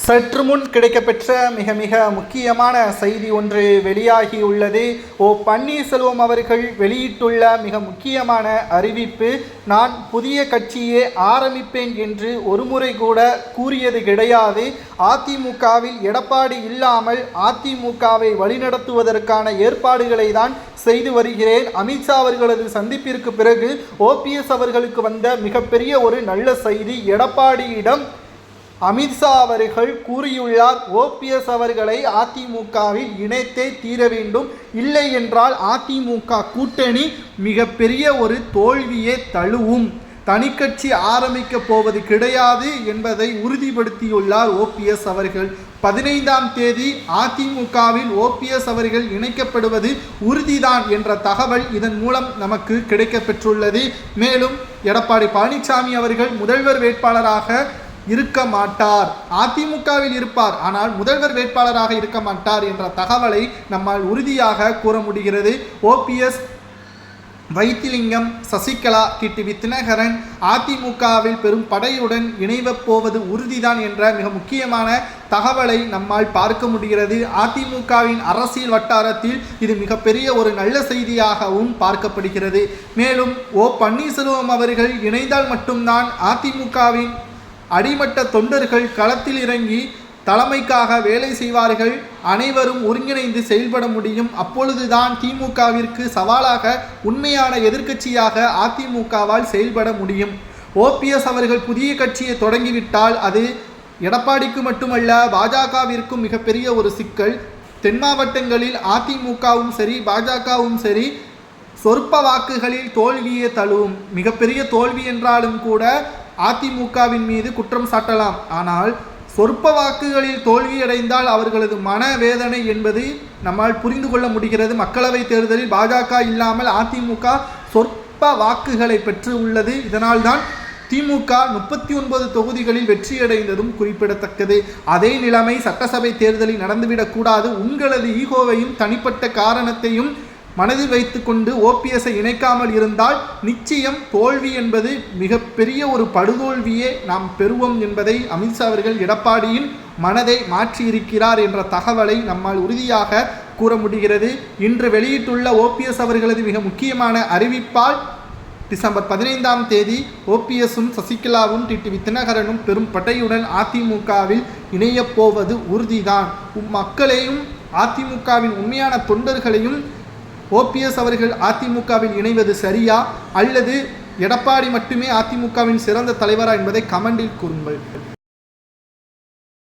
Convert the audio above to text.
சற்று முன் கிடைக்கப்பெற்ற மிக மிக முக்கியமான செய்தி ஒன்று வெளியாகியுள்ளது. பன்னீர்செல்வம் அவர்கள் வெளியிட்டுள்ள மிக முக்கியமான அறிவிப்பு, நான் புதிய கட்சியை ஆரம்பிப்பேன் என்று ஒருமுறை கூட கூறியது கிடையாது. அதிமுகவில் எடப்பாடி இல்லாமல் அதிமுகவை வழிநடத்துவதற்கான ஏற்பாடுகளை தான் செய்து வருகிறேன். அமித்ஷா அவர்களது சந்திப்பிற்கு பிறகு ஓபிஎஸ் அவர்களுக்கு வந்த மிகப்பெரிய ஒரு நல்ல செய்தி. எடப்பாடியிடம் அமித்ஷா அவர்கள் கூறியுள்ளார், ஓபிஎஸ் அவர்களை அதிமுகவில் இணைத்தே தீர வேண்டும், இல்லை என்றால் அதிமுக கூட்டணி மிகப்பெரிய ஒரு தோல்வியே தழுவும், தனிக்கட்சி ஆரம்பிக்கப் போவது கிடையாது என்பதை உறுதிப்படுத்தியுள்ளார் ஓபிஎஸ் அவர்கள். 15ஆம் தேதி அதிமுகவில் ஓபிஎஸ் அவர்கள் இணைக்கப்படுவது உறுதிதான் என்ற தகவல் இதன் மூலம் நமக்கு கிடைக்கப்பெற்றுள்ளது. மேலும் எடப்பாடி பழனிசாமி அவர்கள் முதல்வர் வேட்பாளராக இருக்க மாட்டார், அதிமுகவில் இருப்பார், ஆனால் முதல்வர் வேட்பாளராக இருக்க மாட்டார் என்ற தகவலை நம்மால் உறுதியாக கூற முடிகிறது. ஓபிஎஸ், வைத்திலிங்கம், சசிகலா, டிடிவி தினகரன் அதிமுகவில் பெரும் படையுடன் இணைவப் போவது உறுதிதான் என்ற மிக முக்கியமான தகவலை நம்மால் பார்க்க முடிகிறது. அதிமுகவின் அரசியல் வட்டாரத்தில் இது மிகப்பெரிய ஒரு நல்ல செய்தியாகவும் பார்க்கப்படுகிறது. மேலும் பன்னீர்செல்வம் அவர்கள் இணைந்தால் மட்டும்தான் அதிமுகவின் அடிமட்ட தொண்டர்கள் களத்தில் இறங்கி தலைமைக்காக வேலை செய்வார்கள், அனைவரும் ஒருங்கிணைந்து செயல்பட முடியும். அப்பொழுதுதான் திமுகவிற்கு சவாலாக உண்மையான எதிர்க்கட்சியாக அதிமுகவால் செயல்பட முடியும். ஓபிஎஸ் அவர்கள் புதிய கட்சியை தொடங்கிவிட்டால் அது எடப்பாடிக்கு மட்டுமல்ல, பாஜகவிற்கும் மிகப்பெரிய ஒரு சிக்கல். தென் மாவட்டங்களில் அதிமுகவும் சரி பாஜகவும் சரி சொற்ப வாக்குகளில் தோல்வியே தழுவும். மிகப்பெரிய தோல்வி என்றாலும் கூட அதிமுகவின் மீது குற்றம் சாட்டலாம், ஆனால் சொற்ப வாக்குகளில் தோல்வியடைந்தால் அவர்களது மனவேதனை என்பது நம்மால் புரிந்து கொள்ள முடிகிறது. மக்களவை தேர்தலில் பாஜக இல்லாமல் அதிமுக சொற்ப வாக்குகளை பெற்று உள்ளது. இதனால்தான் திமுக 39 தொகுதிகளில் வெற்றியடைந்ததும் குறிப்பிடத்தக்கது. அதே நிலைமை சட்டசபை தேர்தலில் நடந்துவிடக்கூடாது. உங்களது ஈகோவையும் தனிப்பட்ட காரணத்தையும் மனதில் வைத்துக்கொண்டு ஓபிஎஸ்ஐ இணைக்காமல் இருந்தால் நிச்சயம் தோல்வி என்பது மிகப்பெரிய ஒரு படுதோல்வியே நாம் பெறுவோம் என்பதை அமித்ஷா அவர்கள் எடப்பாடியின் மனதை மாற்றியிருக்கிறார் என்ற தகவலை நம்மால் உறுதியாக கூற முடிகிறது. இன்று வெளியிட்டுள்ள ஓபிஎஸ் அவர்களது மிக முக்கியமான அறிவிப்பால் டிசம்பர் 15ஆம் தேதி ஓபிஎஸும் சசிகலாவும் டிடிவி தினகரனும் பெரும் படையுடன் அதிமுகவில் இணையப் போவது உறுதிதான். மக்களையும் அதிமுகவின் உண்மையான தொண்டர்களையும் ஓபிஎஸ் அவர்கள் அதிமுகவில் இணைவது சரியா, அல்லது எடப்பாடி மட்டுமே அதிமுகவின் சிறந்த தலைவரா என்பதை கமெண்டில் கூறுங்கள்.